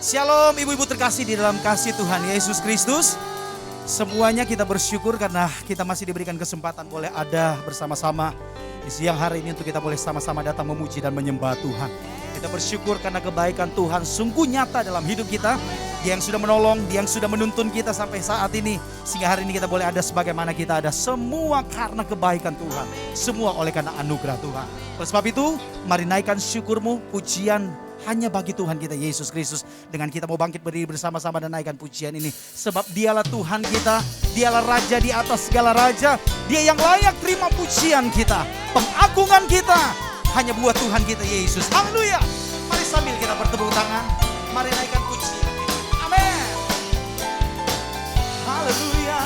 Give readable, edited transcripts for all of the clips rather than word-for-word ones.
Shalom ibu-ibu terkasih di dalam kasih Tuhan Yesus Kristus. Semuanya kita bersyukur karena kita masih diberikan kesempatan boleh ada bersama-sama di siang hari ini untuk kita boleh sama-sama datang memuji dan menyembah Tuhan. Kita bersyukur karena kebaikan Tuhan sungguh nyata dalam hidup kita. Dia yang sudah menolong, dia yang sudah menuntun kita sampai saat ini. Sehingga hari ini kita boleh ada sebagaimana kita ada. Semua karena kebaikan Tuhan. Semua oleh karena anugerah Tuhan. Oleh sebab itu, mari naikkan syukurmu, pujian hanya bagi Tuhan kita Yesus Kristus. Dengan kita mau bangkit berdiri bersama-sama dan naikkan pujian ini. Sebab dialah Tuhan kita, dialah Raja di atas segala raja. Dia yang layak terima pujian kita, pengagungan kita hanya buat Tuhan kita Yesus. Haleluya. Mari sambil kita bertepuk tangan, mari naikkan pujian. Amin. Haleluya.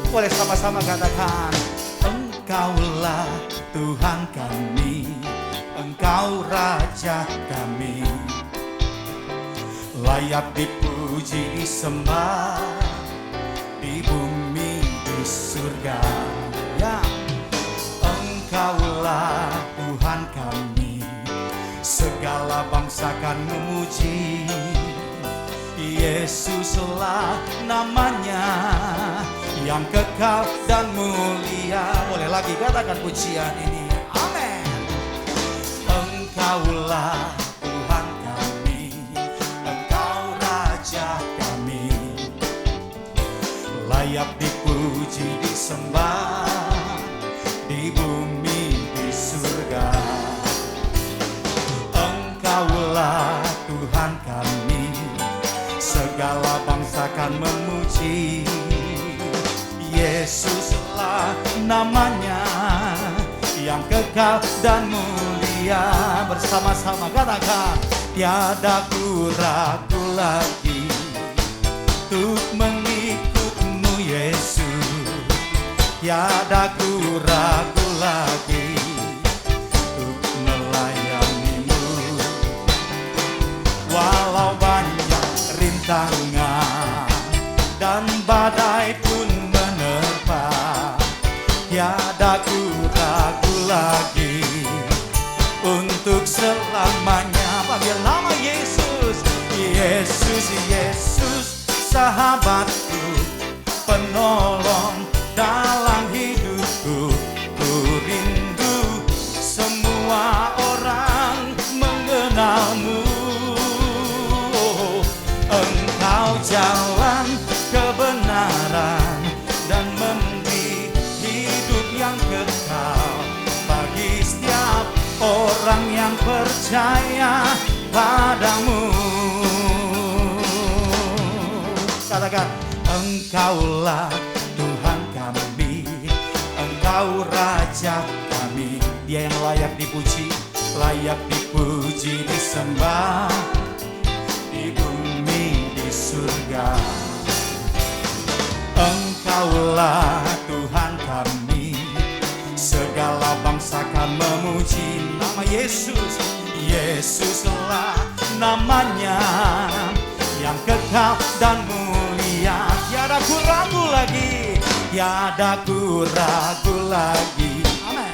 Boleh sama-sama katakan, Engkaulah Tuhan kami, Engkau Raja kami, layak dipuji disembah di bumi di surga. Ya, Engkaulah Tuhan kami, segala bangsa kan memuji. Yesuslah namanya yang kekal dan mulia. Boleh lagi katakan pujian ini. Engkaulah Tuhan kami, Engkau Raja kami, layak dipuji disembah di bumi di surga. Engkaulah Tuhan kami, segala bangsa kan memuji. Yesuslah namanya yang kekal dan mulia. Bersama-sama katakan, tiada ku ragu lagi untuk mengikutmu Yesus. Tiada ku ragu lagi untuk melayanimu. Walau banyak rintangan dan badai pun menerpa, tiada ku ragu lagi untuk selamanya. Panggil nama Yesus, Yesus, Yesus, sahabatku, penolong dalam hidupku. Ku rindu semua orang mengenalmu. Engkau jalan kebenaran dan memberi hidup yang kekal bagi setiap orang yang percaya padamu. Katakan, Engkaulah Tuhan kami, Engkau Raja kami. Dia yang layak dipuji, layak dipuji disembah di bumi di surga. Engkaulah Tuhan kami, segala bangsa kan memuji nama Yesus. Yesuslah namanya yang kekal dan mulia. Tiada ku ragu lagi, tiada ku ragu lagi, amin,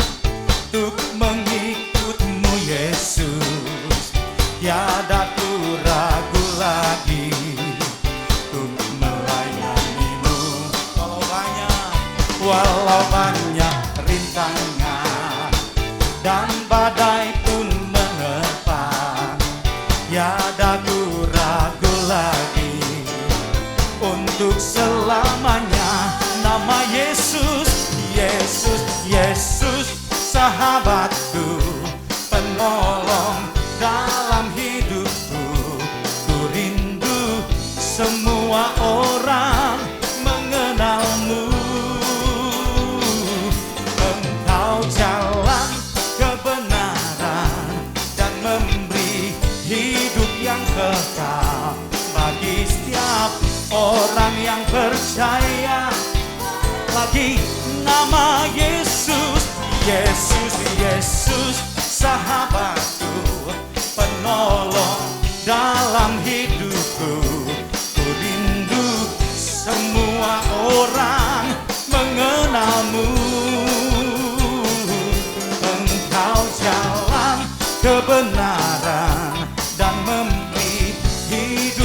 untuk mengikutmu Yesus. Tiada ku ragu lagi untuk melayanimu. Walau banyak rintangan dan badai pun menerpa, tiada ku ragu lagi untuk selamanya. Nama Yesus, Yesus, Yesus, sahabatku, penolong dalam hidupku. Ku rindu semua orang mengenalmu. Jalan kebenaran dan memberi hidup yang kekal bagi setiap orang yang percaya. Lagi nama Yesus, Yesus, Yesus, sahabatku, penolong dalam hidupku. Ku rindu semua orang mengenalmu. jalan kebenaran dan memberi hidup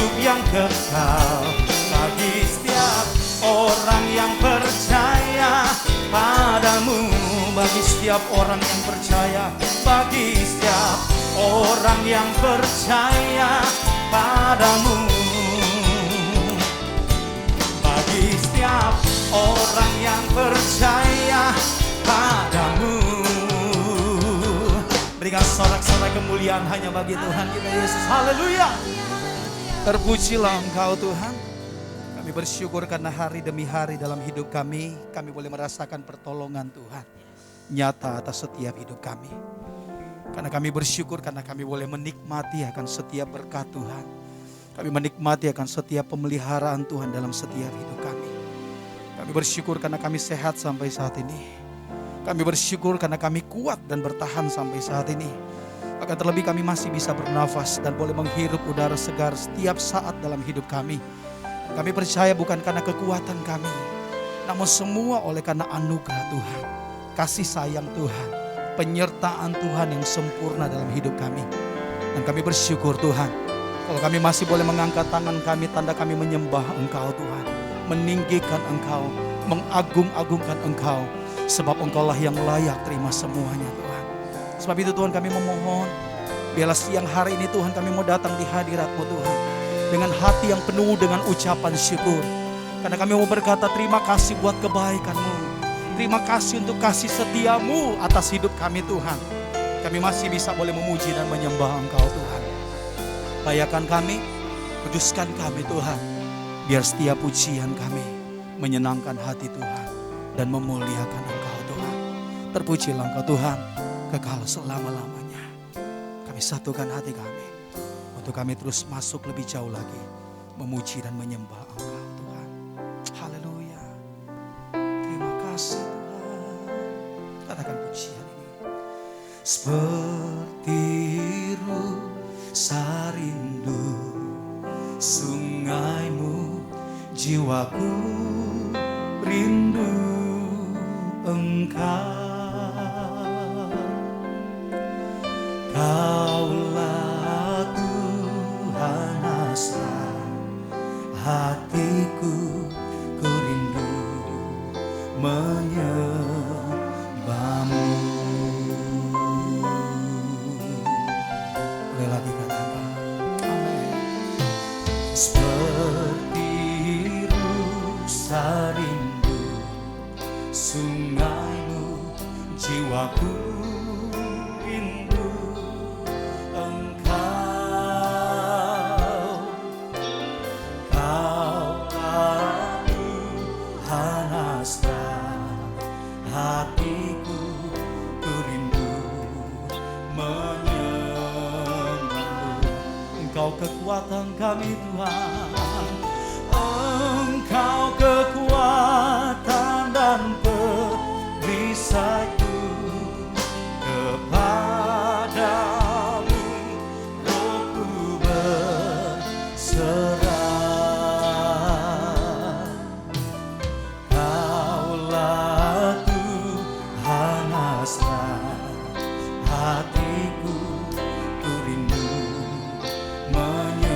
Engkau bagi setiap orang yang percaya padamu, bagi setiap orang yang percaya, bagi setiap orang yang percaya padamu, bagi setiap orang yang percaya padamu. Berikan sorak-sorai kemuliaan hanya bagi Tuhan kita Yesus. Haleluya. Terpujilah Engkau Tuhan. Kami bersyukur karena hari demi hari dalam hidup kami boleh merasakan pertolongan Tuhan nyata atas setiap hidup kami. Karena kami bersyukur karena kami boleh menikmati akan setiap berkat Tuhan. Kami menikmati akan setiap pemeliharaan Tuhan dalam setiap hidup kami. Kami bersyukur karena kami sehat sampai saat ini. Kami bersyukur karena kami kuat dan bertahan sampai saat ini. Bahkan terlebih kami masih bisa bernafas dan boleh menghirup udara segar setiap saat dalam hidup kami. Kami percaya bukan karena kekuatan kami, namun semua oleh karena anugerah Tuhan, kasih sayang Tuhan, penyertaan Tuhan yang sempurna dalam hidup kami. Dan kami bersyukur Tuhan, kalau kami masih boleh mengangkat tangan kami, tanda kami menyembah Engkau Tuhan, meninggikan Engkau, mengagung-agungkan Engkau, sebab Engkaulah yang layak terima semuanya Tuhan. Sebab itu Tuhan kami memohon, biarlah siang hari ini Tuhan kami mau datang di hadirat-Mu Tuhan, dengan hati yang penuh dengan ucapan syukur. Karena kami mau berkata terima kasih buat kebaikan-Mu. Terima kasih untuk kasih setia-Mu atas hidup kami Tuhan. Kami masih bisa boleh memuji dan menyembah Engkau Tuhan. Layakan kami, kuduskan kami Tuhan. Biar setiap pujian kami menyenangkan hati Tuhan dan memuliakan Engkau Tuhan. Terpujilah Engkau Tuhan kekal selama-lamanya. Kami satukan hati kami untuk kami terus masuk lebih jauh lagi memuji dan menyembah Engkau Tuhan. Haleluya. Terima kasih Tuhan. Katakan pujian ini. Seperti rasa rindu sungai-Mu, jiwaku rindu Engkau. Kaulah Tuhan asal hatiku, ku rindu menyembah-Mu. Boleh lagi katakan amin. Seperti rusa rindu sungai-Mu, jiwaku rindu Engkau. Kaulah Tuhan asal hatiku, ku rindu menyembah-Mu. Engkau kekuatan kami Tuhan, Engkau kekuatan dan perisaiku. Kepadamu rohku berserah. Kaulah Tuhan asal hatiku, ku rindu menyembah.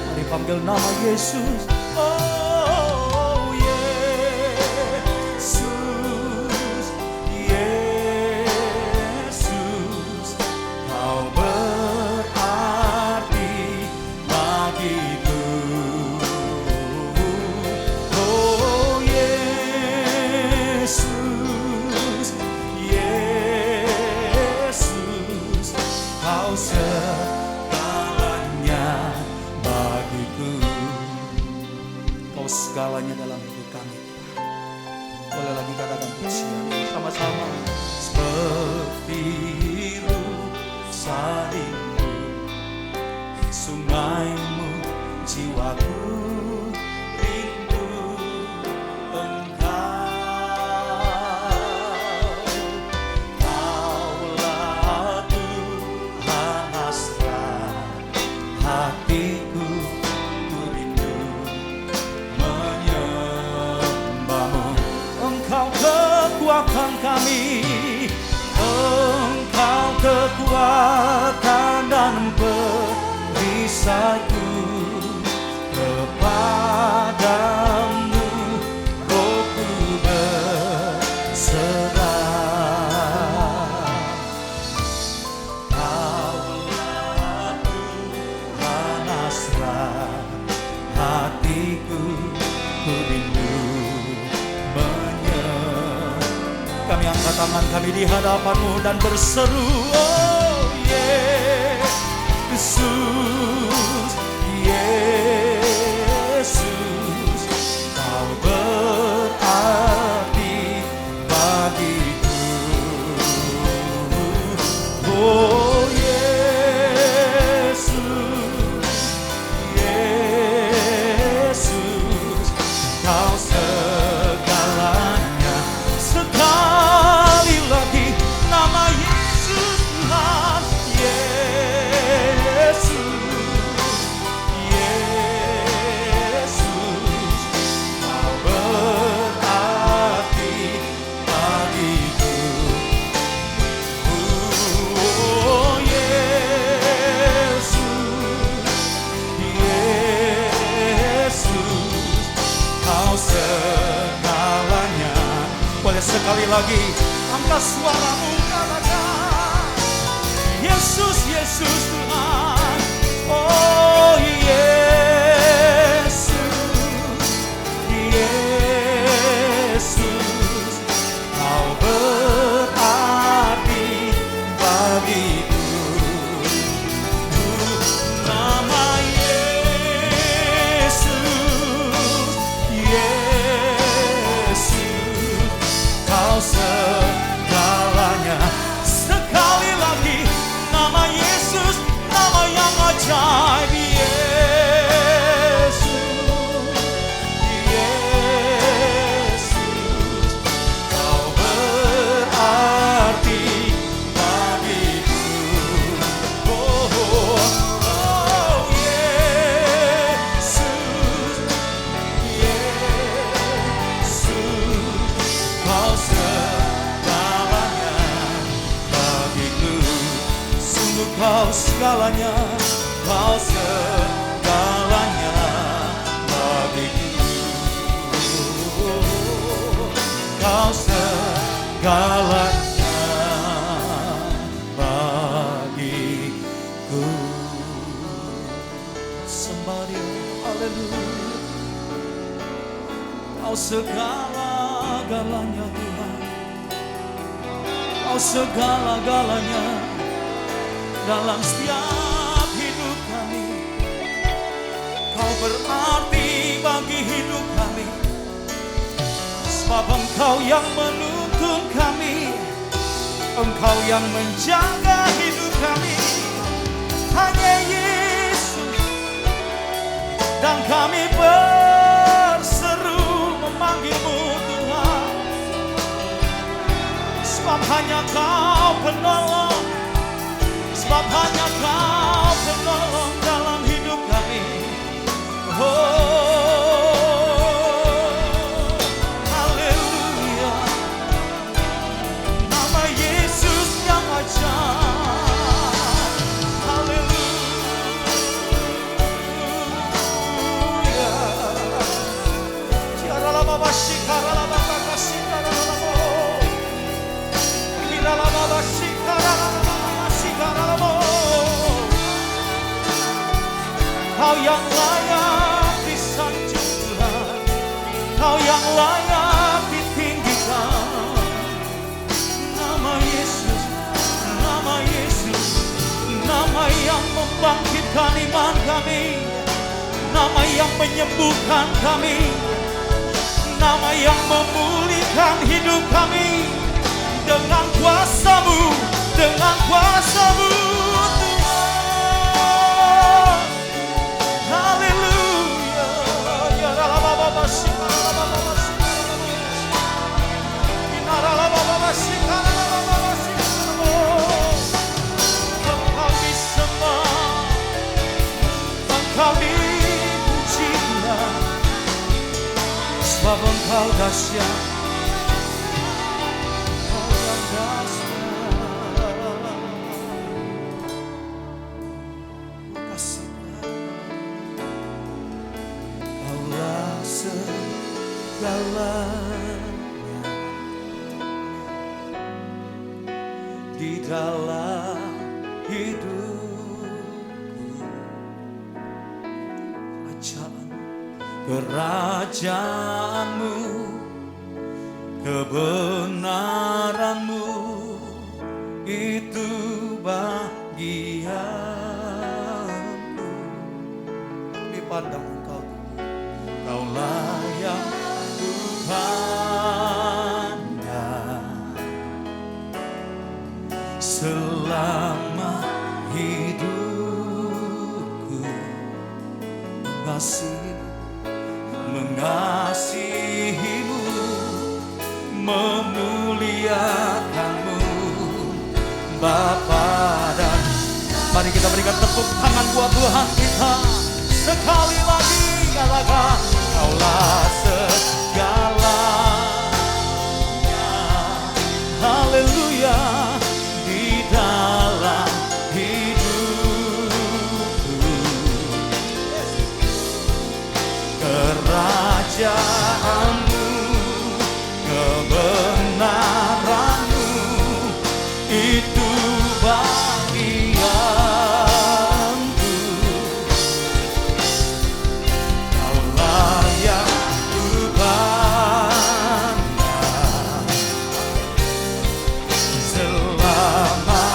Mari panggil nama Yesus. Oh Yesus, Yesus, Kau berarti bagiku. Oh Yesus, Yesus, Kau segalanya bagiku. Kau segalanya dalam hidup kami. Boleh lagi katakan pujian sama-sama. Seperti rusa rindu sungai-Mu, jiwaku rindu Engkau. Kaulah Tuhan asal hatiku, ku rindu menyembah-Mu. Engkau kekuatan kami, Engkau kekuatan dan perisaiku. tangan kami di hadapan-Mu dan berseru, oh Yesus, Yesus, Kau berarti bagiku. Oh Yesus, Yesus, Kau segalanya. Sekali lagi nama Yesus Tuhan, Yesus, Yesus, Kau berarti bagiku. Oh Yesus, Yesus, Kau segalanya. Boleh sekali lagi angkat suaramu, katakan Yesus, Yesus Tuhan. Oh Yesus, Yesus, Kau berarti bagiku. Nama Yesus, Yesus, Kau segalanya. Sekali lagi nama Yesus, nama yang ajaib. Yesus, Yesus, Kau berarti bagiku. Oh, oh, oh, Yesus, Yesus, Kau segalanya bagiku. Sungguh Kau segalanya, Kau segalanya bagiku. Kau segalanya bagiku. Somebody, hallelujah. Kau segala-galanya Tuhan, Kau segala-galanya dalam setiap hidup kami. Kau berarti bagi hidup kami, sebab Engkau yang menuntun kami, Engkau yang menjaga hidup kami. Hanya Yesus, dan kami berseru memanggil-Mu Tuhan, sebab hanya Kau penolong, sebab hanya Kau penolong dalam hidup kami. Oh, haleluya. Nama Yesus yang ajaib. Haleluya. Ciaralababa shikaralababa kasikaralabo. Kiralababa shikaralababa shikaralabo. Kau yang layak disanjung Tuhan, Kau yang layak ditinggikan. Nama Yesus, nama Yesus, nama yang membangkitkan iman kami, nama yang menyembuhkan kami, nama yang memulihkan hidup kami. Dengan kuasa-Mu, dengan kuasa-Mu Tuhan. Haleluya. Ya ralababa shikaralababa shikaralabo. Inaralababa shikaralababa shikaralabo. Engkau disembah, Engkau dipuji Tuhan, sebab Engkau dahsyat, Engkau yang dahsyat. Kasih Tuhan, Kaulah segalanya di dalam hidupku. Kerajaan-Mu, kebenaran-Mu kebahagiaanku. Kami pandang Engkau, Kaulah yang ku pandang selama hidupku, mengasihimu, memuliakanmu, Bapa. Dan mari kita berikan tepuk tangan buat Tuhan kita. Sekali lagi katakan, Kaulah segalanya. Haleluya. Di dalam hidupku, kerajaanmu, kebenaranmu, itu bagianku. Kaulah yang ku pandang selama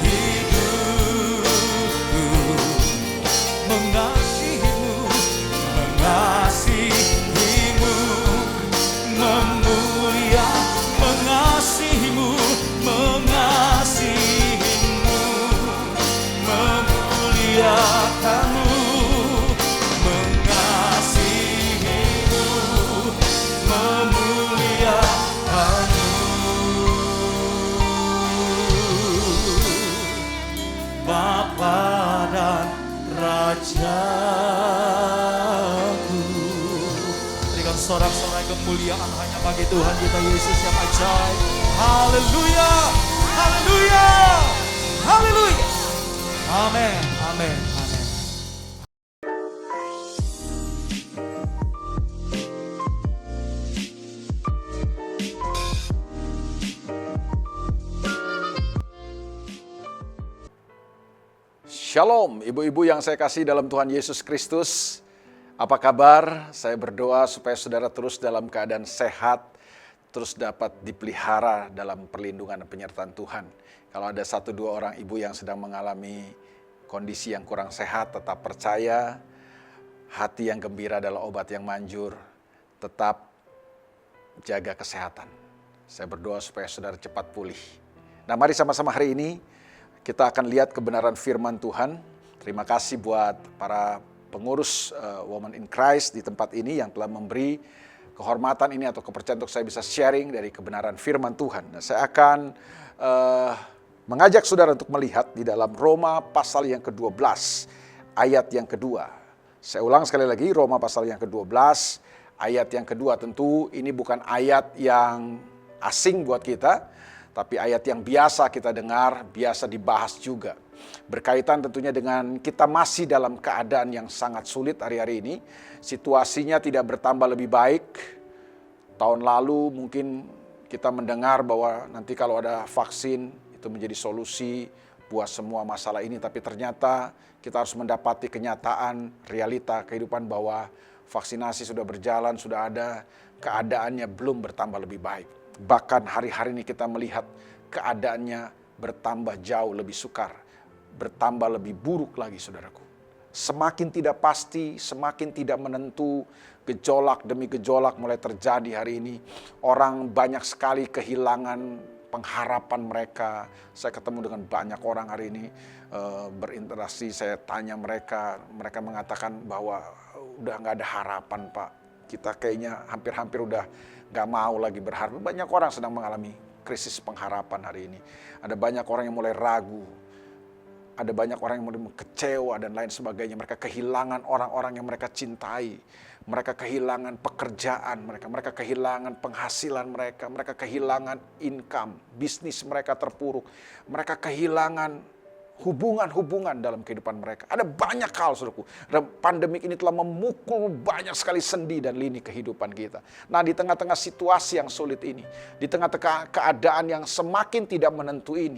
hidupku, mengasihimu, mengasihimu, mengasihimu, mengasihimu, memuliakanmu, mengasihimu, memuliakanmu, Bapa dan Rajaku. Berikan sorak-sorai kemuliaan hanya bagi Tuhan kita Yesus yang ajaib. Haleluya, haleluya, haleluya. Amin, amin, amin. Shalom, ibu-ibu yang saya kasih dalam Tuhan Yesus Kristus. Apa kabar? Saya berdoa supaya saudara terus dalam keadaan sehat, terus dapat dipelihara dalam perlindungan dan penyertaan Tuhan. Kalau ada 1-2 orang ibu yang sedang mengalami kondisi yang kurang sehat, tetap percaya, hati yang gembira adalah obat yang manjur. Tetap jaga kesehatan. Saya berdoa supaya saudara cepat pulih. Nah, mari sama-sama hari ini kita akan lihat kebenaran firman Tuhan. Terima kasih buat para pengurus Women in Christ di tempat ini yang telah memberi kehormatan ini atau kepercayaan untuk saya bisa sharing dari kebenaran firman Tuhan. Nah, saya akan mengajak saudara untuk melihat di dalam Roma pasal yang ke-12, ayat yang kedua. Saya ulang sekali lagi, Roma pasal yang ke-12, ayat yang kedua. Tentu ini bukan ayat yang asing buat kita, tapi ayat yang biasa kita dengar, biasa dibahas juga. Berkaitan tentunya dengan kita masih dalam keadaan yang sangat sulit hari-hari ini. Situasinya tidak bertambah lebih baik. Tahun lalu mungkin kita mendengar bahwa nanti kalau ada vaksin itu menjadi solusi buat semua masalah ini. Tapi ternyata kita harus mendapati kenyataan, realita kehidupan bahwa vaksinasi sudah berjalan, sudah ada, keadaannya belum bertambah lebih baik. Bahkan hari-hari ini kita melihat keadaannya bertambah jauh lebih sukar, bertambah lebih buruk lagi saudaraku. Semakin tidak pasti, semakin tidak menentu, gejolak demi gejolak mulai terjadi hari ini. Orang banyak sekali kehilangan pengharapan mereka. Saya ketemu dengan banyak orang hari ini, berinteraksi, saya tanya mereka mengatakan bahwa udah gak ada harapan Pak. Kita kayaknya hampir-hampir udah gak mau lagi berharap. Banyak orang sedang mengalami krisis pengharapan hari ini. Ada banyak orang yang mulai ragu. Ada banyak orang yang mulai kecewa dan lain sebagainya. Mereka kehilangan orang-orang yang mereka cintai. Mereka kehilangan pekerjaan mereka. Mereka kehilangan penghasilan mereka. Mereka kehilangan income. Bisnis mereka terpuruk. Mereka kehilangan hubungan-hubungan dalam kehidupan mereka. Ada banyak hal, saudaraku. Pandemik ini telah memukul banyak sekali sendi dan lini kehidupan kita. Nah, di tengah-tengah situasi yang sulit ini, di tengah-tengah keadaan yang semakin tidak menentu ini,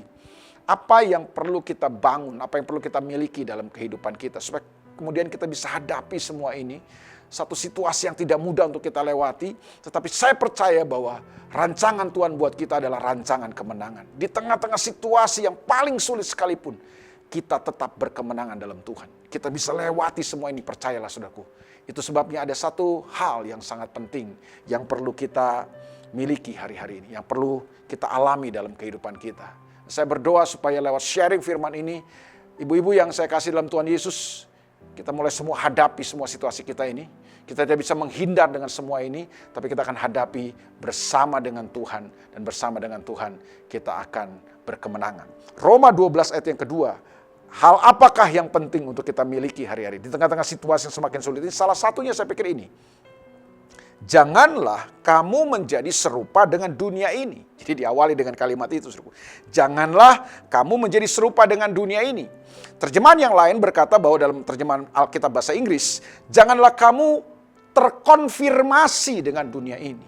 apa yang perlu kita bangun, apa yang perlu kita miliki dalam kehidupan kita, supaya kemudian kita bisa hadapi semua ini. Satu situasi yang tidak mudah untuk kita lewati, tetapi saya percaya bahwa rancangan Tuhan buat kita adalah rancangan kemenangan. Di tengah-tengah situasi yang paling sulit sekalipun, kita tetap berkemenangan dalam Tuhan. Kita bisa lewati semua ini, percayalah saudaraku. Itu sebabnya ada satu hal yang sangat penting yang perlu kita miliki hari-hari ini, yang perlu kita alami dalam kehidupan kita. Saya berdoa supaya lewat sharing firman ini, ibu-ibu yang saya kasih dalam Tuhan Yesus, kita mulai semua hadapi semua situasi kita ini. Kita tidak bisa menghindar dengan semua ini, tapi kita akan hadapi bersama dengan Tuhan, dan bersama dengan Tuhan kita akan berkemenangan. Roma 12 ayat yang kedua, hal apakah yang penting untuk kita miliki hari-hari di tengah-tengah situasi yang semakin sulit ini? Salah satunya saya pikir ini, janganlah kamu menjadi serupa dengan dunia ini. Jadi diawali dengan kalimat itu. Janganlah kamu menjadi serupa dengan dunia ini. Terjemahan yang lain berkata bahwa dalam terjemahan Alkitab bahasa Inggris, janganlah kamu terkonfirmasi dengan dunia ini.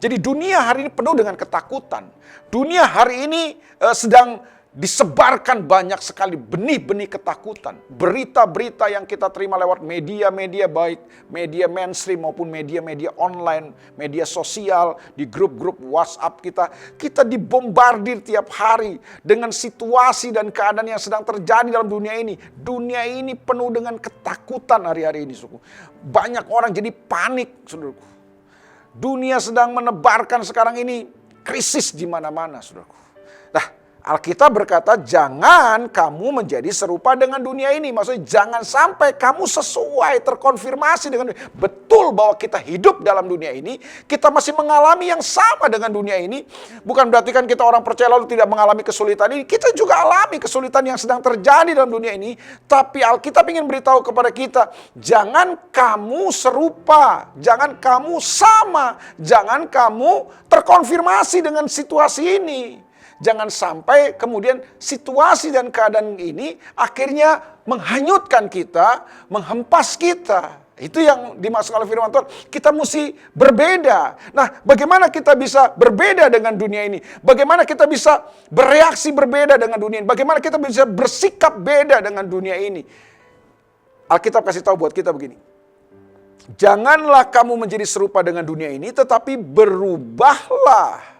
Jadi dunia hari ini penuh dengan ketakutan. Dunia hari ini sedang disebarkan banyak sekali benih-benih ketakutan. Berita-berita yang kita terima lewat media-media, baik media mainstream maupun media-media online, media sosial, di grup-grup WhatsApp kita. Kita dibombardir tiap hari dengan situasi dan keadaan yang sedang terjadi dalam dunia ini. Dunia ini penuh dengan ketakutan hari-hari ini, suku. Banyak orang jadi panik, saudaraku. Dunia sedang menebarkan sekarang ini krisis di mana-mana, saudaraku. Nah, Alkitab berkata, jangan kamu menjadi serupa dengan dunia ini. Maksudnya jangan sampai kamu sesuai, terkonfirmasi dengan dunia. Betul bahwa kita hidup dalam dunia ini, kita masih mengalami yang sama dengan dunia ini. Bukan berarti kan kita orang percaya lalu tidak mengalami kesulitan ini. Kita juga alami kesulitan yang sedang terjadi dalam dunia ini. Tapi Alkitab ingin beritahu kepada kita, jangan kamu serupa, jangan kamu sama, jangan kamu terkonfirmasi dengan situasi ini. Jangan sampai kemudian situasi dan keadaan ini akhirnya menghanyutkan kita, menghempas kita. Itu yang dimaksud oleh firman Tuhan. Kita mesti berbeda. Nah, bagaimana kita bisa berbeda dengan dunia ini? Bagaimana kita bisa bereaksi berbeda dengan dunia ini? Bagaimana kita bisa bersikap beda dengan dunia ini? Alkitab kasih tahu buat kita begini. Janganlah kamu menjadi serupa dengan dunia ini, tetapi berubahlah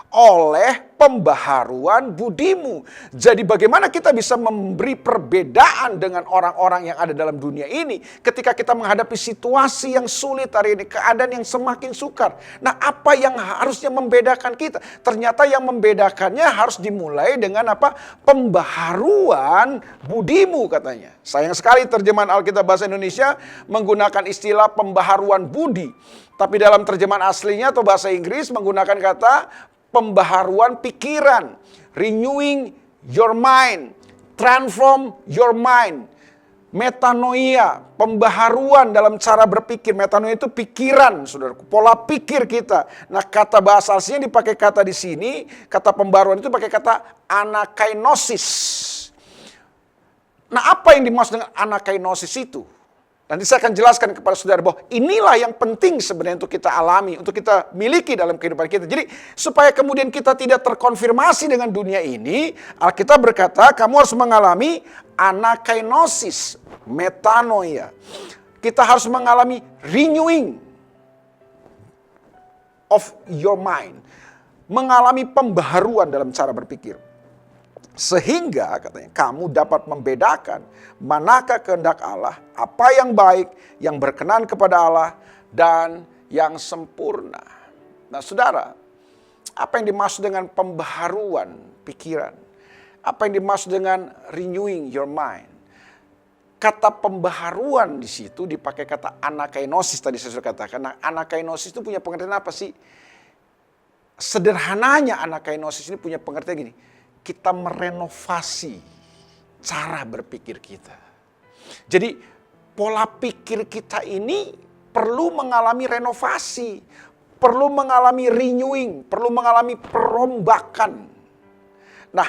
oleh pembaharuan budimu. Jadi bagaimana kita bisa memberi perbedaan dengan orang-orang yang ada dalam dunia ini ketika kita menghadapi situasi yang sulit hari ini, keadaan yang semakin sukar. Nah, apa yang harusnya membedakan kita? Ternyata yang membedakannya harus dimulai dengan apa? Pembaharuan budimu, katanya. Sayang sekali terjemahan Alkitab bahasa Indonesia menggunakan istilah pembaharuan budi. Tapi dalam terjemahan aslinya atau bahasa Inggris menggunakan kata pembaharuan pikiran, renewing your mind, transform your mind, metanoia, pembaharuan dalam cara berpikir. Metanoia itu pikiran, saudaraku, pola pikir kita. Nah, kata bahasa aslinya dipakai kata di sini, kata pembaharuan itu pakai kata anakainosis. Nah, apa yang dimaksud dengan anakainosis itu? Nanti saya akan jelaskan kepada saudara bahwa inilah yang penting sebenarnya untuk kita alami, untuk kita miliki dalam kehidupan kita. Jadi supaya kemudian kita tidak terkonfirmasi dengan dunia ini, Alkitab berkata kamu harus mengalami anakainosis, metanoia. Kita harus mengalami renewing of your mind. Mengalami pembaharuan dalam cara berpikir. Sehingga katanya kamu dapat membedakan manakah kehendak Allah, apa yang baik, yang berkenan kepada Allah, dan yang sempurna. Nah, saudara, apa yang dimaksud dengan pembaharuan pikiran? Apa yang dimaksud dengan renewing your mind? Kata pembaharuan di situ dipakai kata anakainosis, tadi saya sudah katakan. Nah, anakainosis itu punya pengertian apa sih? Sederhananya anakainosis ini punya pengertian gini. Kita merenovasi cara berpikir kita. Jadi pola pikir kita ini perlu mengalami renovasi, perlu mengalami renewing, perlu mengalami perombakan. Nah,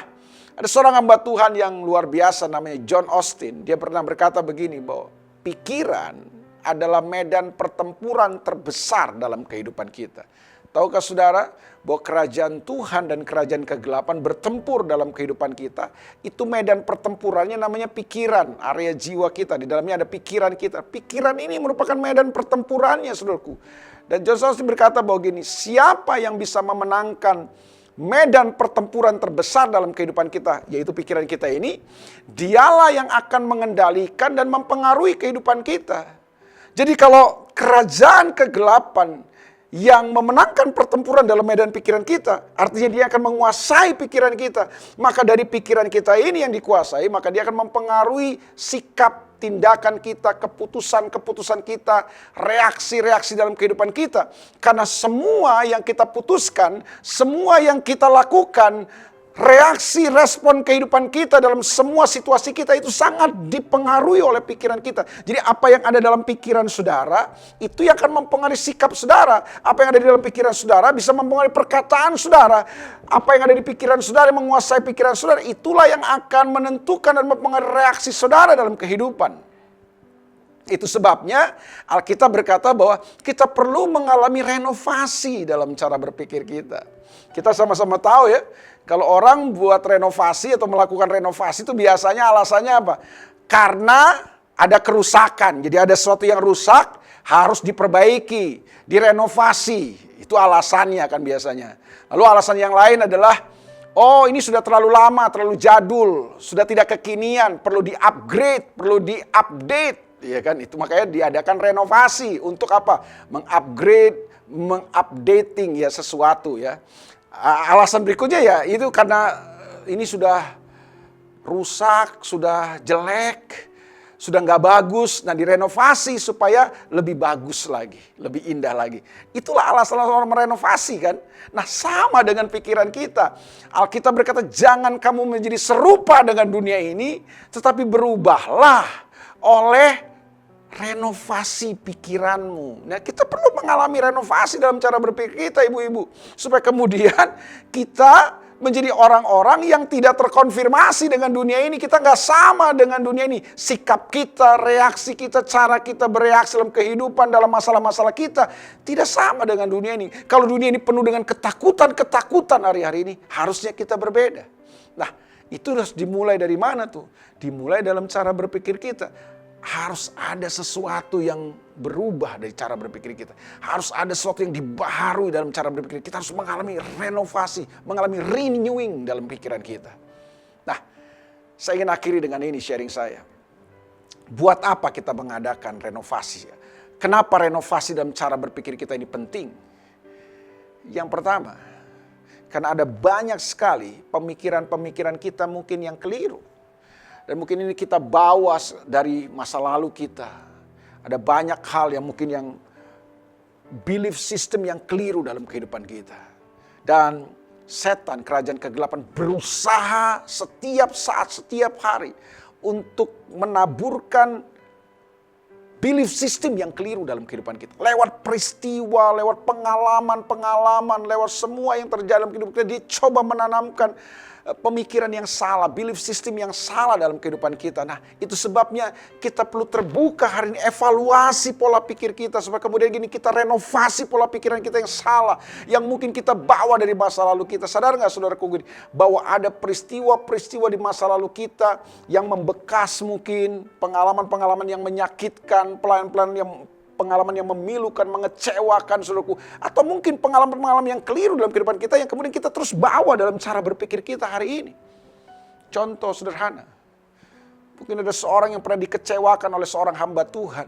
ada seorang hamba Tuhan yang luar biasa namanya John Austin. Dia pernah berkata begini, bahwa pikiran adalah medan pertempuran terbesar dalam kehidupan kita. Tahukah saudara bahwa kerajaan Tuhan dan kerajaan kegelapan bertempur dalam kehidupan kita? Itu medan pertempurannya namanya pikiran, area jiwa kita. Di dalamnya ada pikiran kita. Pikiran ini merupakan medan pertempurannya, saudaraku. Dan John Austin berkata bahwa gini, siapa yang bisa memenangkan medan pertempuran terbesar dalam kehidupan kita, yaitu pikiran kita ini, dialah yang akan mengendalikan dan mempengaruhi kehidupan kita. Jadi kalau kerajaan kegelapan yang memenangkan pertempuran dalam medan pikiran kita, artinya dia akan menguasai pikiran kita. Maka dari pikiran kita ini yang dikuasai, maka dia akan mempengaruhi sikap, tindakan kita, keputusan-keputusan kita, reaksi-reaksi dalam kehidupan kita. Karena semua yang kita putuskan, semua yang kita lakukan, reaksi, respon kehidupan kita dalam semua situasi kita itu sangat dipengaruhi oleh pikiran kita. Jadi apa yang ada dalam pikiran saudara, itu yang akan mempengaruhi sikap saudara. Apa yang ada di dalam pikiran saudara bisa mempengaruhi perkataan saudara. Apa yang ada di pikiran saudara, yang menguasai pikiran saudara, itulah yang akan menentukan dan mempengaruhi reaksi saudara dalam kehidupan. Itu sebabnya Alkitab berkata bahwa kita perlu mengalami renovasi dalam cara berpikir kita. Kita sama-sama tahu ya, kalau orang buat renovasi atau melakukan renovasi itu biasanya alasannya apa? Karena ada kerusakan. Jadi ada sesuatu yang rusak, harus diperbaiki, direnovasi. Itu alasannya kan biasanya. Lalu alasan yang lain adalah, oh ini sudah terlalu lama, terlalu jadul, sudah tidak kekinian, perlu di-upgrade, perlu di-update. Ya kan, itu makanya diadakan renovasi untuk apa? Mengupgrade, mengupdating ya sesuatu ya. Alasan berikutnya ya itu karena ini sudah rusak, sudah jelek, sudah nggak bagus. Nah direnovasi supaya lebih bagus lagi, lebih indah lagi. Itulah alasan orang merenovasi kan. Nah sama dengan pikiran kita. Alkitab berkata jangan kamu menjadi serupa dengan dunia ini, tetapi berubahlah oleh renovasi pikiranmu. Nah, kita perlu mengalami renovasi dalam cara berpikir kita, ibu-ibu, supaya kemudian kita menjadi orang-orang yang tidak terkonfirmasi dengan dunia ini. Kita nggak sama dengan dunia ini. Sikap kita, reaksi kita, cara kita bereaksi dalam kehidupan, dalam masalah-masalah kita tidak sama dengan dunia ini. Kalau dunia ini penuh dengan ketakutan hari-hari ini, harusnya kita berbeda. Nah, itu harus dimulai dari mana tuh? Dimulai dalam cara berpikir kita. Harus ada sesuatu yang berubah dari cara berpikir kita. Harus ada sesuatu yang dibaharui dalam cara berpikir kita. Harus mengalami renovasi, mengalami renewing dalam pikiran kita. Nah, saya ingin akhiri dengan ini sharing saya. Buat apa kita mengadakan renovasi? Kenapa renovasi dalam cara berpikir kita ini penting? Yang pertama, karena ada banyak sekali pemikiran-pemikiran kita mungkin yang keliru. Dan mungkin ini kita bawa dari masa lalu kita. Ada banyak hal yang mungkin yang belief system yang keliru dalam kehidupan kita. Dan setan, kerajaan kegelapan berusaha setiap saat, setiap hari untuk menaburkan belief system yang keliru dalam kehidupan kita. Lewat peristiwa, lewat pengalaman-pengalaman, lewat semua yang terjadi dalam kehidupan kita, dia coba menanamkan pemikiran yang salah, belief system yang salah dalam kehidupan kita. Nah, itu sebabnya kita perlu terbuka hari ini, evaluasi pola pikir kita, supaya kemudian gini kita renovasi pola pikiran kita yang salah, yang mungkin kita bawa dari masa lalu kita. Sadar nggak saudaraku gini, bahwa ada peristiwa-peristiwa di masa lalu kita yang membekas mungkin, pengalaman-pengalaman yang menyakitkan, pengalaman yang memilukan, mengecewakan saudaraku. Atau mungkin pengalaman-pengalaman yang keliru dalam kehidupan kita yang kemudian kita terus bawa dalam cara berpikir kita hari ini. Contoh sederhana. Mungkin ada seorang yang pernah dikecewakan oleh seorang hamba Tuhan.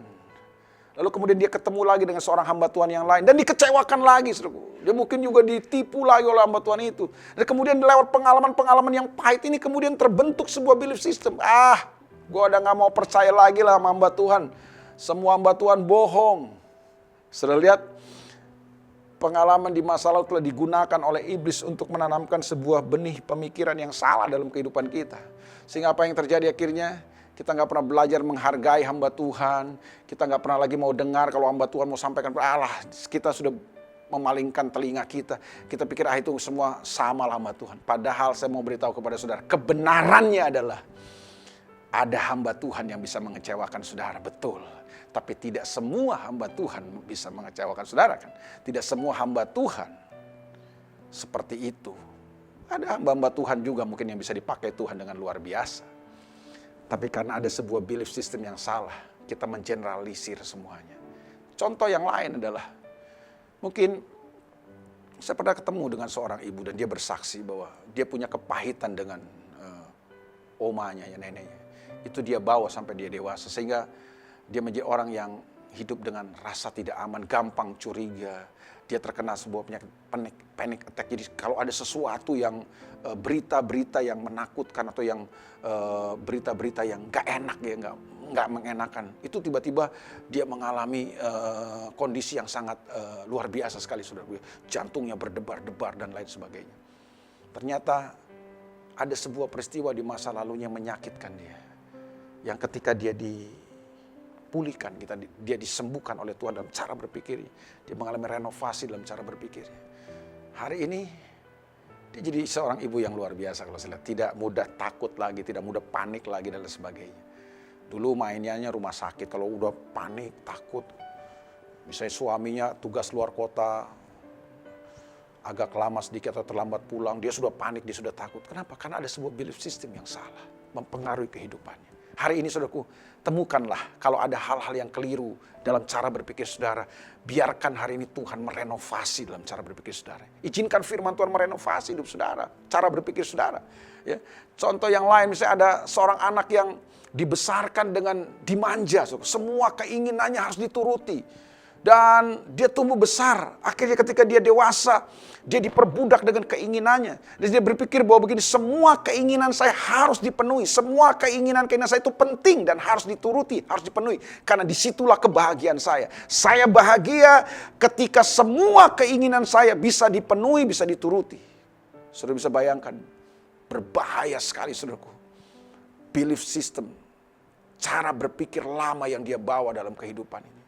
Lalu kemudian dia ketemu lagi dengan seorang hamba Tuhan yang lain. Dan dikecewakan lagi saudaraku. Dia mungkin juga ditipu lagi oleh hamba Tuhan itu. Dan kemudian lewat pengalaman-pengalaman yang pahit ini kemudian terbentuk sebuah belief system. Gue udah gak mau percaya lagi lah sama hamba Tuhan. Semua hamba Tuhan bohong. Sudah lihat pengalaman di masa lalu telah digunakan oleh iblis untuk menanamkan sebuah benih pemikiran yang salah dalam kehidupan kita. Sehingga apa yang terjadi akhirnya kita nggak pernah belajar menghargai hamba Tuhan. Kita nggak pernah lagi mau dengar kalau hamba Tuhan mau sampaikan. Kita sudah memalingkan telinga kita. Kita pikir itu semua sama lah hamba Tuhan. Padahal saya mau beritahu kepada saudara, kebenarannya adalah ada hamba Tuhan yang bisa mengecewakan saudara, betul. Tapi tidak semua hamba Tuhan bisa mengecewakan saudara kan. Tidak semua hamba Tuhan seperti itu. Ada hamba-hamba Tuhan juga mungkin yang bisa dipakai Tuhan dengan luar biasa. Tapi karena ada sebuah belief system yang salah, kita mengeneralisir semuanya. Contoh yang lain adalah mungkin Saya pernah ketemu dengan seorang ibu dan dia bersaksi bahwa dia punya kepahitan dengan omanya, ya neneknya. Itu dia bawa sampai dia dewasa sehingga dia menjadi orang yang hidup dengan rasa tidak aman, gampang curiga. Dia terkena sebuah penyakit panic attack. Jadi kalau ada sesuatu yang berita-berita yang menakutkan atau yang berita-berita yang gak enak, ya nggak mengenakan, itu tiba-tiba dia mengalami kondisi yang sangat luar biasa sekali, saudara. Jantungnya berdebar-debar dan lain sebagainya. Ternyata ada sebuah peristiwa di masa lalunya yang menyakitkan dia, yang ketika dia dipulihkan, dia disembuhkan oleh Tuhan dalam cara berpikir, dia mengalami renovasi dalam cara berpikir. Hari ini dia jadi seorang ibu yang luar biasa kalau saya lihat, tidak mudah takut lagi, tidak mudah panik lagi dan lain sebagainya. Dulu mainnya rumah sakit, kalau udah panik, takut. Misalnya suaminya tugas luar kota, agak lama sedikit atau terlambat pulang, dia sudah panik, dia sudah takut. Kenapa? Karena ada sebuah belief system yang salah, mempengaruhi kehidupannya. Hari ini saudaraku, temukanlah kalau ada hal-hal yang keliru dalam cara berpikir saudara. Biarkan hari ini Tuhan merenovasi dalam cara berpikir saudara. Izinkan firman Tuhan merenovasi hidup saudara, cara berpikir saudara. Ya. Contoh yang lain, misalnya ada seorang anak yang dibesarkan dengan dimanja, semua keinginannya harus dituruti. Dan dia tumbuh besar, akhirnya ketika dia dewasa, dia diperbudak dengan keinginannya. Dan dia berpikir bahwa begini, semua keinginan saya harus dipenuhi. Semua keinginan saya itu penting dan harus dituruti, harus dipenuhi. Karena disitulah kebahagiaan saya. Saya bahagia ketika semua keinginan saya bisa dipenuhi, bisa dituruti. Saudara bisa bayangkan, berbahaya sekali saudaraku. Belief system, cara berpikir lama yang dia bawa dalam kehidupan ini.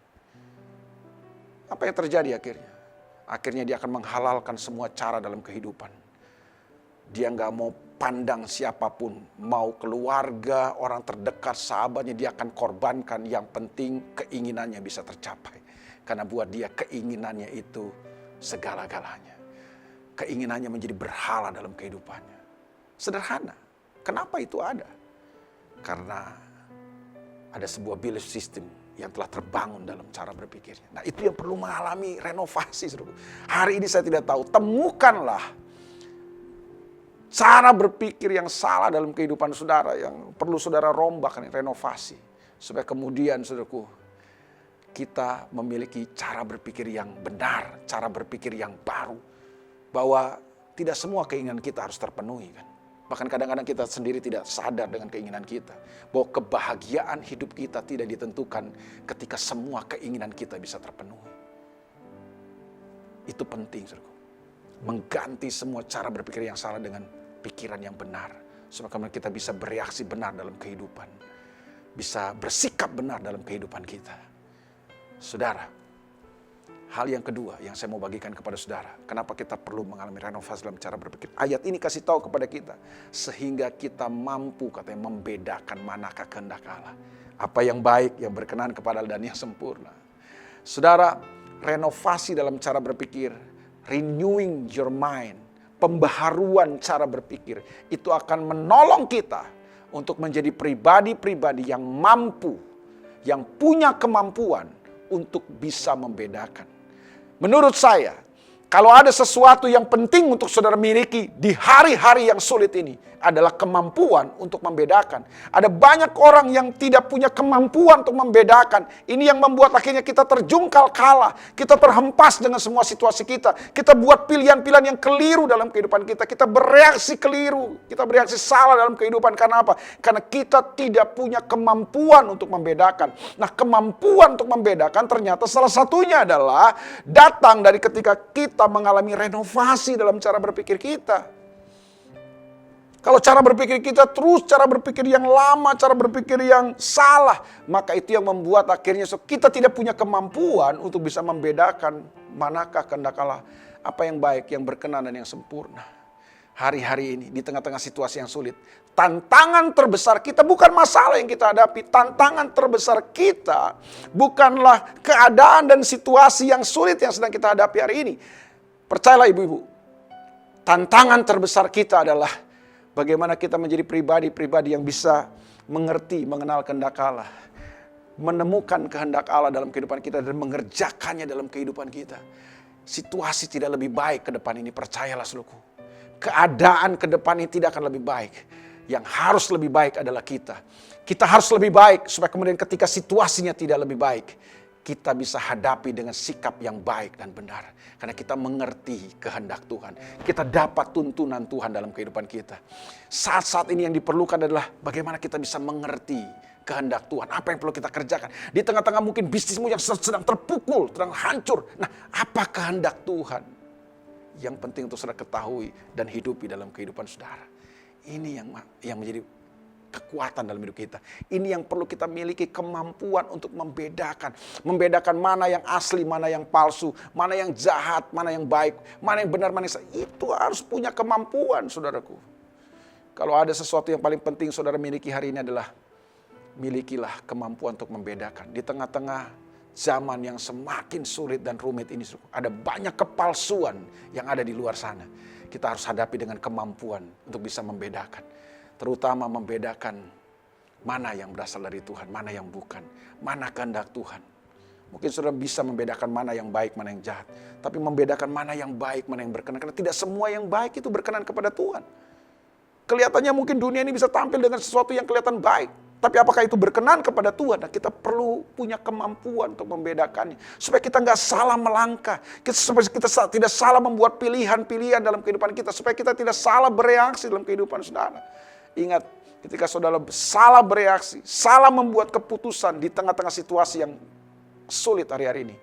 Apa yang terjadi akhirnya? Akhirnya dia akan menghalalkan semua cara dalam kehidupan. Dia nggak mau pandang siapapun, mau keluarga, orang terdekat, sahabatnya, dia akan korbankan. Yang penting keinginannya bisa tercapai. Karena buat dia keinginannya itu segala-galanya. Keinginannya menjadi berhala dalam kehidupannya. Sederhana. Kenapa itu ada? Karena ada sebuah belief system yang telah terbangun dalam cara berpikirnya. Nah, itu yang perlu mengalami renovasi, saudara. Hari ini saya tidak tahu, temukanlah cara berpikir yang salah dalam kehidupan saudara yang perlu saudara rombak, renovasi. Supaya kemudian, saudaraku, kita memiliki cara berpikir yang benar, cara berpikir yang baru. Bahwa tidak semua keinginan kita harus terpenuhi, kan. Bahkan kadang-kadang kita sendiri tidak sadar dengan keinginan kita. Bahwa kebahagiaan hidup kita tidak ditentukan ketika semua keinginan kita bisa terpenuhi. Itu penting, saudaraku. Mengganti semua cara berpikir yang salah dengan pikiran yang benar. Supaya kita bisa bereaksi benar dalam kehidupan. Bisa bersikap benar dalam kehidupan kita. Saudara, hal yang kedua yang saya mau bagikan kepada saudara. Kenapa kita perlu mengalami renovasi dalam cara berpikir. Ayat ini kasih tahu kepada kita. Sehingga kita mampu katanya membedakan manakah kehendak Allah. Apa yang baik, yang berkenan kepada Allah dan yang sempurna. Saudara, renovasi dalam cara berpikir. Renewing your mind. Pembaharuan cara berpikir. Itu akan menolong kita untuk menjadi pribadi-pribadi yang mampu. Yang punya kemampuan untuk bisa membedakan. Menurut saya, kalau ada sesuatu yang penting untuk saudara miliki di hari-hari yang sulit ini adalah kemampuan untuk membedakan. Ada banyak orang yang tidak punya kemampuan untuk membedakan. Ini yang membuat akhirnya kita terjungkal kalah. Kita terhempas dengan semua situasi kita. Kita buat pilihan-pilihan yang keliru dalam kehidupan kita. Kita bereaksi keliru. Kita bereaksi salah dalam kehidupan. Karena apa? Karena kita tidak punya kemampuan untuk membedakan. Nah, kemampuan untuk membedakan ternyata salah satunya adalah datang dari ketika kita mengalami renovasi dalam cara berpikir kita. Kalau cara berpikir kita terus cara berpikir yang lama, cara berpikir yang salah, maka itu yang membuat akhirnya kita tidak punya kemampuan untuk bisa membedakan manakah kehendak Allah, apa yang baik, yang berkenan dan yang sempurna. Hari-hari ini di tengah-tengah situasi yang sulit, tantangan terbesar kita bukan masalah yang kita hadapi, tantangan terbesar kita bukanlah keadaan dan situasi yang sulit yang sedang kita hadapi hari ini. Percayalah ibu-ibu, tantangan terbesar kita adalah bagaimana kita menjadi pribadi-pribadi yang bisa mengerti, mengenal kehendak Allah. Menemukan kehendak Allah dalam kehidupan kita dan mengerjakannya dalam kehidupan kita. situasi tidak lebih baik ke depan ini, percayalah saudaraku. Keadaan ke depan ini tidak akan lebih baik. Yang harus lebih baik adalah kita. Kita harus lebih baik supaya kemudian ketika situasinya tidak lebih baik, kita bisa hadapi dengan sikap yang baik dan benar. Karena kita mengerti kehendak Tuhan. Kita dapat tuntunan Tuhan dalam kehidupan kita. Saat-saat ini yang diperlukan adalah bagaimana kita bisa mengerti kehendak Tuhan. Apa yang perlu kita kerjakan. Di tengah-tengah mungkin bisnismu yang sedang terpukul, sedang hancur. Nah, apa kehendak Tuhan? Yang penting untuk saudara ketahui dan hidupi dalam kehidupan saudara. Ini yang menjadi kekuatan dalam hidup kita. Ini yang perlu kita miliki, kemampuan untuk membedakan. Membedakan mana yang asli, mana yang palsu, mana yang jahat, mana yang baik, mana yang benar, mana yang salah. Itu harus punya kemampuan, saudaraku. Kalau ada sesuatu yang paling penting saudara miliki hari ini adalah milikilah kemampuan untuk membedakan. Di tengah-tengah zaman yang semakin sulit dan rumit ini, ada banyak kepalsuan yang ada di luar sana. Kita harus hadapi dengan kemampuan untuk bisa membedakan. Terutama membedakan mana yang berasal dari Tuhan, mana yang bukan. Mana kehendak Tuhan. Mungkin saudara bisa membedakan mana yang baik, mana yang jahat. Tapi membedakan mana yang baik, mana yang berkenan. Karena tidak semua yang baik itu berkenan kepada Tuhan. Kelihatannya mungkin dunia ini bisa tampil dengan sesuatu yang kelihatan baik. Tapi apakah itu berkenan kepada Tuhan? Nah, kita perlu punya kemampuan untuk membedakannya. Supaya kita nggak salah melangkah. Supaya kita tidak salah membuat pilihan-pilihan dalam kehidupan kita. Supaya kita tidak salah bereaksi dalam kehidupan saudara. Ingat, ketika saudara salah bereaksi, salah membuat keputusan di tengah-tengah situasi yang sulit hari-hari ini.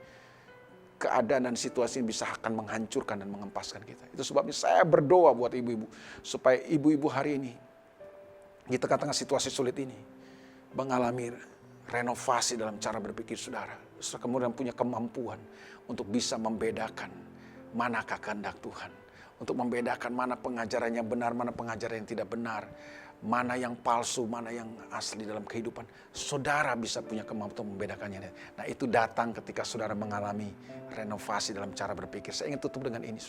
Keadaan dan situasi ini bisa akan menghancurkan dan mengempaskan kita. Itu sebabnya saya berdoa buat ibu-ibu. Supaya ibu-ibu hari ini, di tengah-tengah situasi sulit ini, mengalami renovasi dalam cara berpikir saudara. Saudara kemudian punya kemampuan untuk bisa membedakan manakah kehendak Tuhan. Untuk membedakan mana pengajaran yang benar, mana pengajaran yang tidak benar. Mana yang palsu, mana yang asli dalam kehidupan. Saudara bisa punya kemampuan untuk membedakannya. Nah, itu datang ketika saudara mengalami renovasi dalam cara berpikir. Saya ingin tutup dengan ini.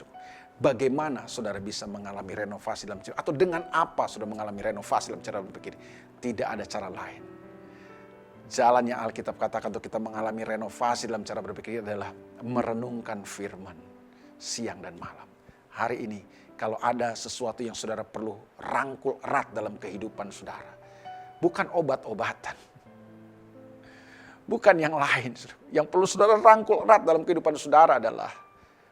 Bagaimana saudara bisa mengalami renovasi dalam cara, atau dengan apa saudara mengalami renovasi dalam cara berpikir? Tidak ada cara lain. Jalan yang Alkitab katakan untuk kita mengalami renovasi dalam cara berpikir adalah merenungkan firman siang dan malam. Hari ini, kalau ada sesuatu yang saudara perlu rangkul erat dalam kehidupan saudara, bukan obat-obatan, bukan yang lain. Yang perlu saudara rangkul erat dalam kehidupan saudara adalah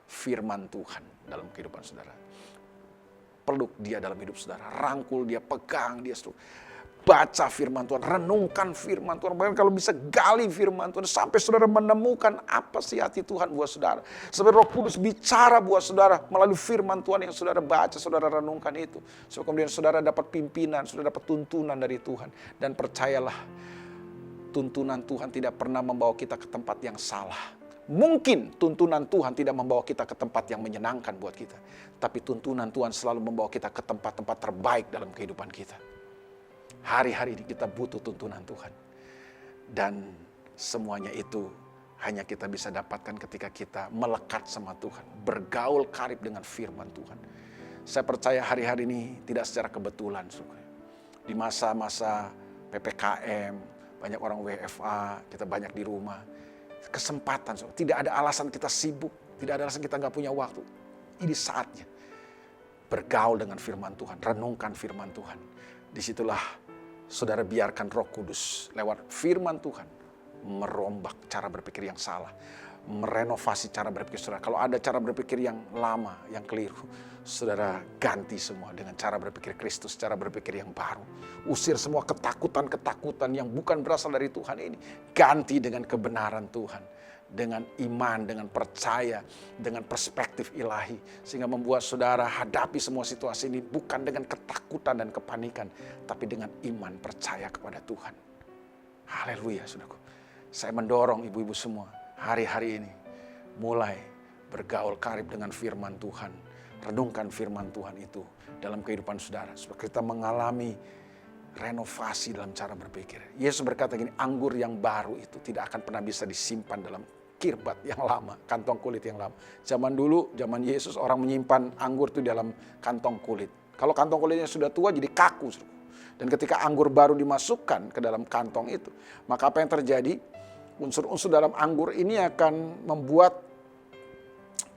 firman Tuhan dalam kehidupan saudara. Peluk dia dalam hidup saudara, rangkul dia, pegang dia. Baca firman Tuhan, renungkan firman Tuhan. Bahkan kalau bisa gali firman Tuhan sampai saudara menemukan apa sih hati Tuhan buat saudara. Sampai Roh Kudus bicara buat saudara melalui firman Tuhan yang saudara baca, saudara renungkan itu. So, kemudian saudara dapat pimpinan, saudara dapat tuntunan dari Tuhan. Dan percayalah, tuntunan Tuhan tidak pernah membawa kita ke tempat yang salah. Mungkin tuntunan Tuhan tidak membawa kita ke tempat yang menyenangkan buat kita. Tapi tuntunan Tuhan selalu membawa kita ke tempat-tempat terbaik dalam kehidupan kita. Hari-hari ini kita butuh tuntunan Tuhan. Dan semuanya itu hanya kita bisa dapatkan ketika kita melekat sama Tuhan. Bergaul karib dengan firman Tuhan. Saya percaya hari-hari ini tidak secara kebetulan. Di masa-masa PPKM, banyak orang WFA, kita banyak di rumah. Kesempatan, tidak ada alasan kita sibuk. Tidak ada alasan kita nggak punya waktu. Ini saatnya. Bergaul dengan firman Tuhan. Renungkan firman Tuhan. Disitulah saudara biarkan Roh Kudus lewat firman Tuhan merombak cara berpikir yang salah, merenovasi cara berpikir saudara. Kalau ada cara berpikir yang lama, yang keliru, saudara ganti semua dengan cara berpikir Kristus, cara berpikir yang baru. Usir semua ketakutan-ketakutan yang bukan berasal dari Tuhan ini. Ganti dengan kebenaran Tuhan. Dengan iman, dengan percaya, dengan perspektif ilahi. Sehingga membuat saudara hadapi semua situasi ini bukan dengan ketakutan dan kepanikan. Tapi dengan iman, percaya kepada Tuhan. Haleluya, saudaraku. Saya mendorong ibu-ibu semua hari-hari ini mulai bergaul karib dengan firman Tuhan. Renungkan firman Tuhan itu dalam kehidupan saudara. Supaya kita mengalami renovasi dalam cara berpikir. Yesus berkata gini, anggur yang baru itu tidak akan pernah bisa disimpan dalam kirbat yang lama, kantong kulit yang lama. Zaman dulu, zaman Yesus, orang menyimpan anggur itu dalam kantong kulit. Kalau kantong kulitnya sudah tua jadi kaku. Dan ketika anggur baru dimasukkan ke dalam kantong itu, maka apa yang terjadi? Unsur-unsur dalam anggur ini akan membuat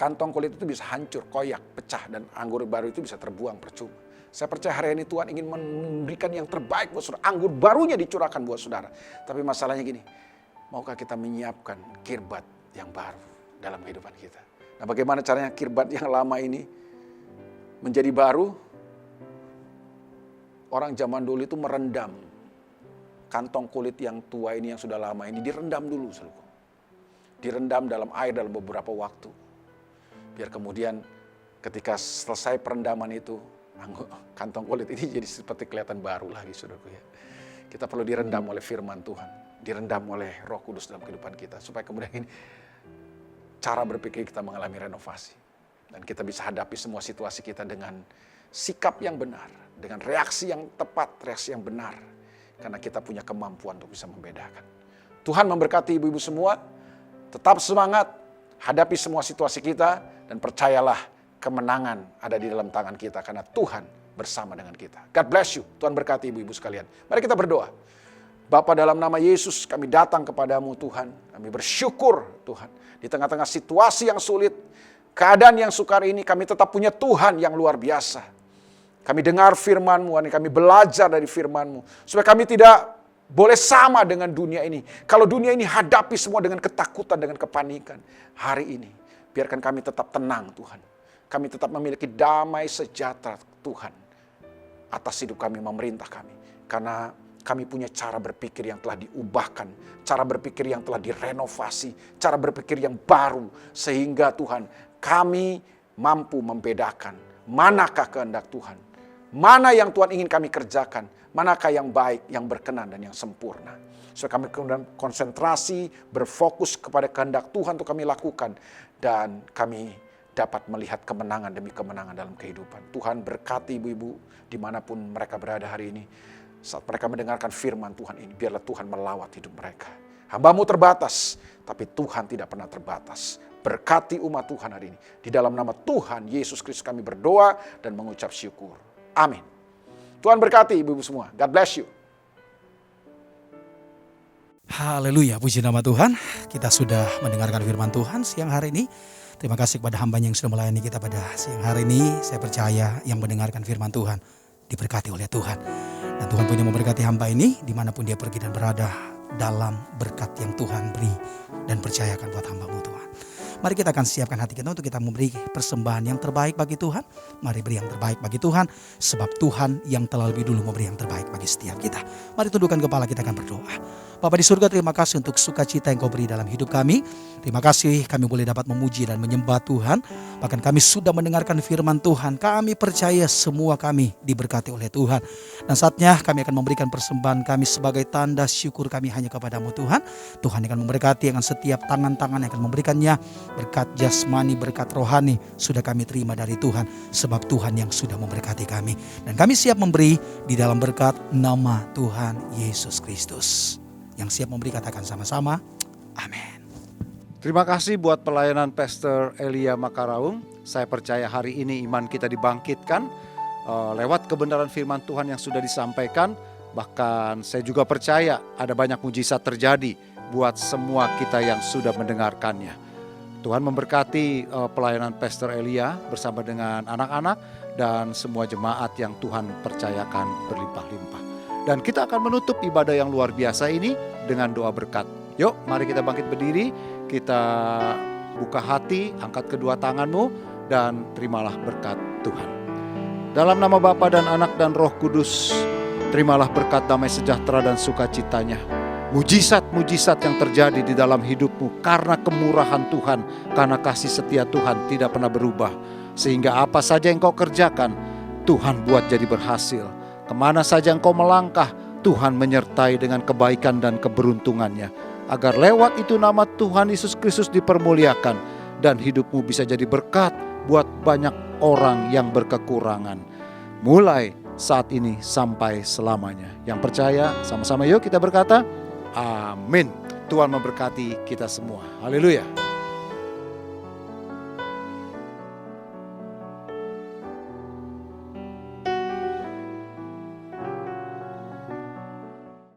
kantong kulit itu bisa hancur, koyak, pecah, dan anggur baru itu bisa terbuang percuma. Saya percaya hari ini Tuhan ingin memberikan yang terbaik buat saudara. Anggur barunya dicurahkan buat saudara. Tapi masalahnya gini, maukah kita menyiapkan kirbat yang baru dalam kehidupan kita? Nah, bagaimana caranya kirbat yang lama ini menjadi baru? Orang zaman dulu itu merendam kantong kulit yang tua ini, yang sudah lama ini, direndam dulu. Direndam dalam air dalam beberapa waktu. Biar kemudian ketika selesai perendaman itu, kantong kulit ini jadi seperti kelihatan baru lagi, saudaraku ya. Kita perlu direndam oleh firman Tuhan, direndam oleh Roh Kudus dalam kehidupan kita, supaya kemudian ini cara berpikir kita mengalami renovasi. Dan kita bisa hadapi semua situasi kita dengan sikap yang benar, dengan reaksi yang tepat, reaksi yang benar. Karena kita punya kemampuan untuk bisa membedakan. Tuhan memberkati ibu-ibu semua, tetap semangat, hadapi semua situasi kita, dan percayalah kemenangan ada di dalam tangan kita karena Tuhan bersama dengan kita. God bless you. Tuhan berkati ibu-ibu sekalian. Mari kita berdoa. Bapa, dalam nama Yesus kami datang kepadamu Tuhan. Kami bersyukur Tuhan. Di tengah-tengah situasi yang sulit, keadaan yang sukar ini, kami tetap punya Tuhan yang luar biasa. Kami dengar firman-Mu, kami belajar dari firman-Mu. Supaya kami tidak boleh sama dengan dunia ini. Kalau dunia ini hadapi semua dengan ketakutan, dengan kepanikan. Hari ini, biarkan kami tetap tenang Tuhan. Kami tetap memiliki damai sejahtera Tuhan atas hidup kami, memerintah kami. Karena kami punya cara berpikir yang telah diubahkan, cara berpikir yang telah direnovasi, cara berpikir yang baru. Sehingga Tuhan, kami mampu membedakan manakah kehendak Tuhan, mana yang Tuhan ingin kami kerjakan, manakah yang baik, yang berkenan, dan yang sempurna. So kami kemudian konsentrasi, berfokus kepada kehendak Tuhan untuk kami lakukan. Dan kami dapat melihat kemenangan demi kemenangan dalam kehidupan. Tuhan berkati ibu-ibu dimanapun mereka berada hari ini. Saat mereka mendengarkan firman Tuhan ini, biarlah Tuhan melawat hidup mereka. Hamba-Mu terbatas, tapi Tuhan tidak pernah terbatas. Berkati umat Tuhan hari ini. Di dalam nama Tuhan Yesus Kristus kami berdoa dan mengucap syukur. Amin. Tuhan berkati ibu-ibu semua. God bless you. Haleluya, puji nama Tuhan. Kita sudah mendengarkan firman Tuhan siang hari ini. Terima kasih kepada hamba yang sudah melayani kita pada siang hari ini. Saya percaya yang mendengarkan firman Tuhan diberkati oleh Tuhan. Dan Tuhan punya memberkati hamba ini dimanapun dia pergi dan berada dalam berkat yang Tuhan beri dan percayakan buat hamba-Mu Tuhan. Mari kita akan siapkan hati kita untuk kita memberi persembahan yang terbaik bagi Tuhan. Mari beri yang terbaik bagi Tuhan. Sebab Tuhan yang telah lebih dulu memberi yang terbaik bagi setiap kita. Mari tundukkan kepala, kita akan berdoa. Bapa di surga, terima kasih untuk sukacita yang Kau beri dalam hidup kami. Terima kasih kami boleh dapat memuji dan menyembah Tuhan. Bahkan kami sudah mendengarkan firman Tuhan. Kami percaya semua kami diberkati oleh Tuhan. Dan saatnya kami akan memberikan persembahan kami sebagai tanda syukur kami hanya kepada-Mu Tuhan. Tuhan akan memberkati dengan setiap tangan-tangan yang akan memberikannya. Berkat jasmani, berkat rohani sudah kami terima dari Tuhan. Sebab Tuhan yang sudah memberkati kami. Dan kami siap memberi di dalam berkat nama Tuhan Yesus Kristus. Yang siap memberi katakan sama-sama, amin. Terima kasih buat pelayanan Pastor Elia Makaraung. Saya percaya hari ini iman kita dibangkitkan lewat kebenaran firman Tuhan yang sudah disampaikan. Bahkan saya juga percaya ada banyak mujizat terjadi buat semua kita yang sudah mendengarkannya. Tuhan memberkati pelayanan Pastor Elia bersama dengan anak-anak dan semua jemaat yang Tuhan percayakan berlimpah-limpah. Dan kita akan menutup ibadah yang luar biasa ini dengan doa berkat. Yuk, mari kita bangkit berdiri, kita buka hati, angkat kedua tanganmu, dan terimalah berkat Tuhan. Dalam nama Bapa dan Anak dan Roh Kudus, terimalah berkat damai sejahtera dan sukacitanya. Mujizat-mujizat yang terjadi di dalam hidupmu karena kemurahan Tuhan, karena kasih setia Tuhan tidak pernah berubah. Sehingga apa saja yang kau kerjakan, Tuhan buat jadi berhasil. Kemana saja engkau melangkah, Tuhan menyertai dengan kebaikan dan keberuntungannya. Agar lewat itu nama Tuhan Yesus Kristus dipermuliakan. Dan hidupmu bisa jadi berkat buat banyak orang yang berkekurangan. Mulai saat ini sampai selamanya. Yang percaya, sama-sama yuk kita berkata, amin. Tuhan memberkati kita semua. Haleluya.